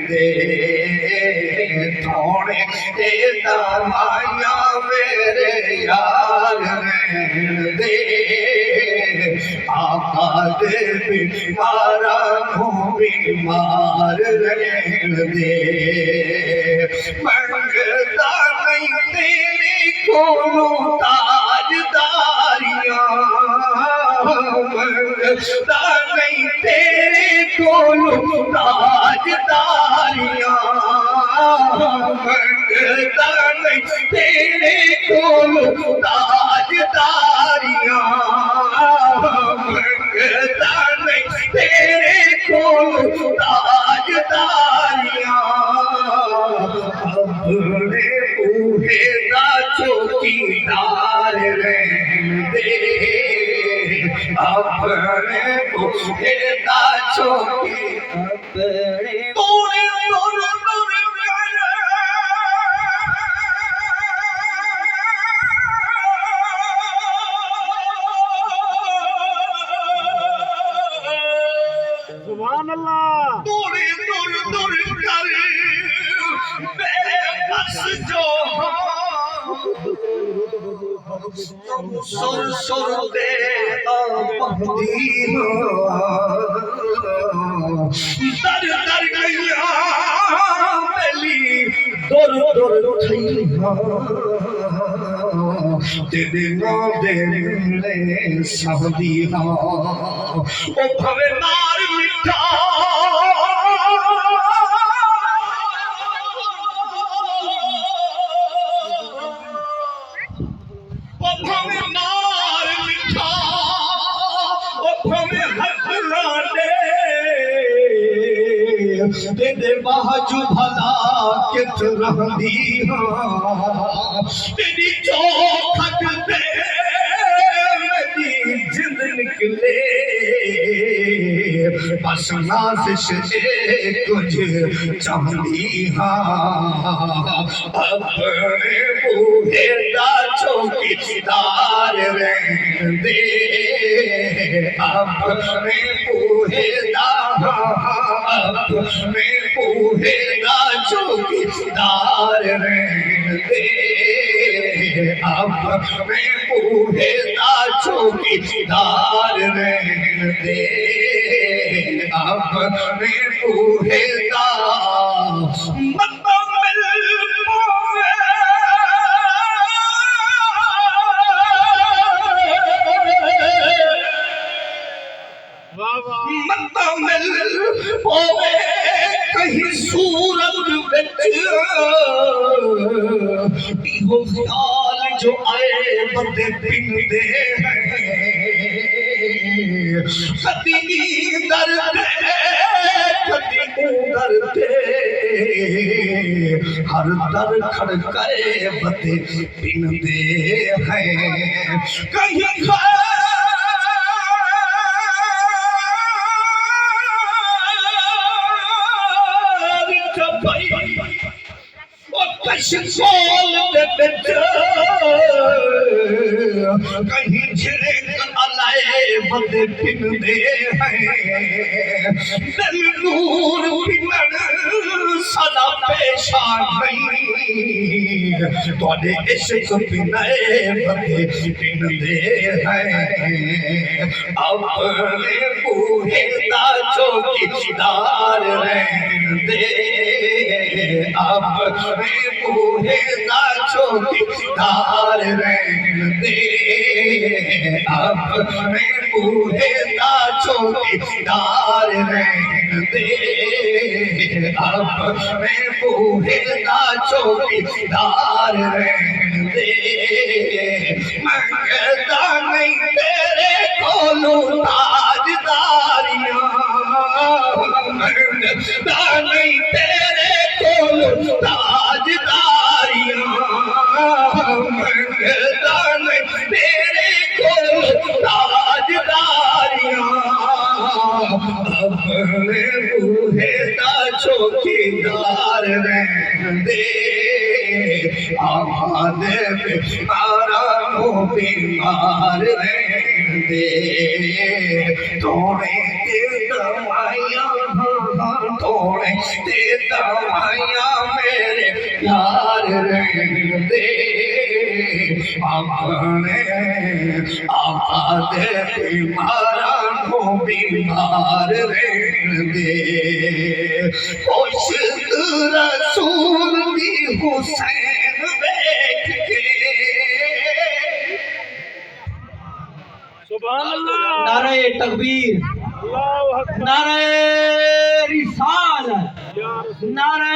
دے تھوڑے دمایا میرے یار رہن دے آقا دے بیمارا کو بیمار رہن دے منگتا نہیں تیرے کولو تاجداریاں منگتا نہیں تیرے کولو تاجداریاں منگتا نہیں تیرے کولو تاجداریاں منگتا نہیں تیرے کولو تاجداریاں اپنے اوہے دا چوکیدار رہن دے اپنے اوہے دا چوکیدار سبحان اللہ دوری کر بے بس جو سر دے آبادی در گیا ملی در تھیا تیرے نادے لے سہدی ہاں او بھوے نار مٹھا او بھوے نار مٹھا او بھوے حق لاڈے تیرے باجو بھلا کت رہندی ہاں تیری چوکھٹ دے میری جند نکلے بس نازش کچھ چاہتی ہاں اپنے بوڑھے دا چوکیدار رہن دے اپنے بوڑھے دا اپنے بوڑھے دا چوکیدار رہن دے اپنے بوڑھے دا چوکیدار رہن دے اپنے بوڑھے دا مکمل مکمل ہوئے کہیں صورت بچ بیہو خیال جو آئے بندے پن دے کدی در دے کدی در دے ہر در کھڑکائے بندے پن دے ہیں کہیں کشکول دے بچ کہیں جھرک علائے بندے پن دے ہیں دل نور پنن سدا پیشان نہیں توڑے عشق پنائے بندے پن دے ہیں اپنے بوڑھے دا چوکیدار رہن دے اپنے بوڑھے دا چوکیدار رہن دے اپنے بوڑھے دا چوکیدار رہن دے اپنے بوڑھے دا چوکیدار رہن دے منگتا نہیں تیرے کولو تاجداریاں منگتا نہیں تیرے کولو تاجداریاں منگتا نہیں تیرے کولو تاجداریاں اپنے بوڑھے دا چوکیدار رہن دے آبادے بیمارا کو بیمار رہن دے توڑے دمائیاں توڑے میں تے دوائیاں میرے یار رہن دے آمانے آمادے بیماراں کو بیمار رہن دے خوشد رسول بھی حسین بیٹھ کے سبحان اللہ نعرہ تکبیر، اللہ اکبر نعرہ رسالت، یا رسول نعرہ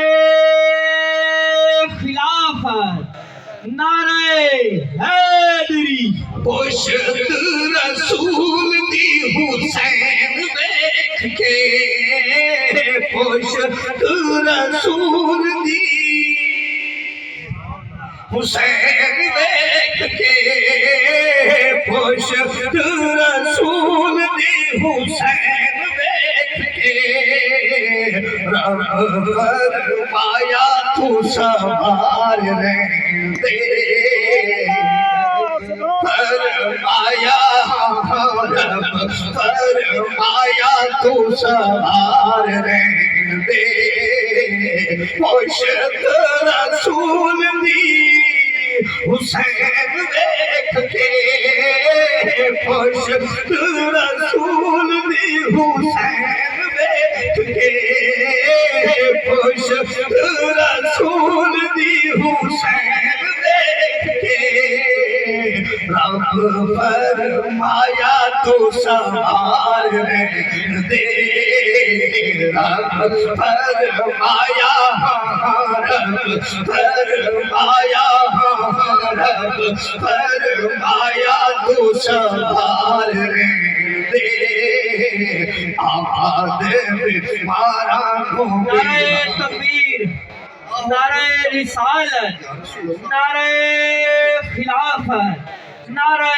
خلافت، نعرہ حیدری۔ خوشد رسول دی حسین بیٹھ کے خوشد رسول دی حسین بیٹھ کے خوشد رسول دی حسین بیٹھ کے رب فرمایا تو سوار رہن دے فرمایا رب فرمایا تو سوار رہن دے خوشد رسول دی حسین دیکھ کے خوشد رسول دی حسین دیکھ کے خوشد رسول دی حسین دیکھ کے رب فرمایا تو سوار رہن دے رب فرمایا رب فرمایا رب فرمایا تو سوار رہن دے آباد بیماراں کو نعرہ تکبیر، نعرہ رسالت، نعرہ خلافت، نعرہ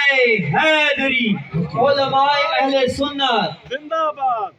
حیدری۔ علماء اہل سنت زندہ باد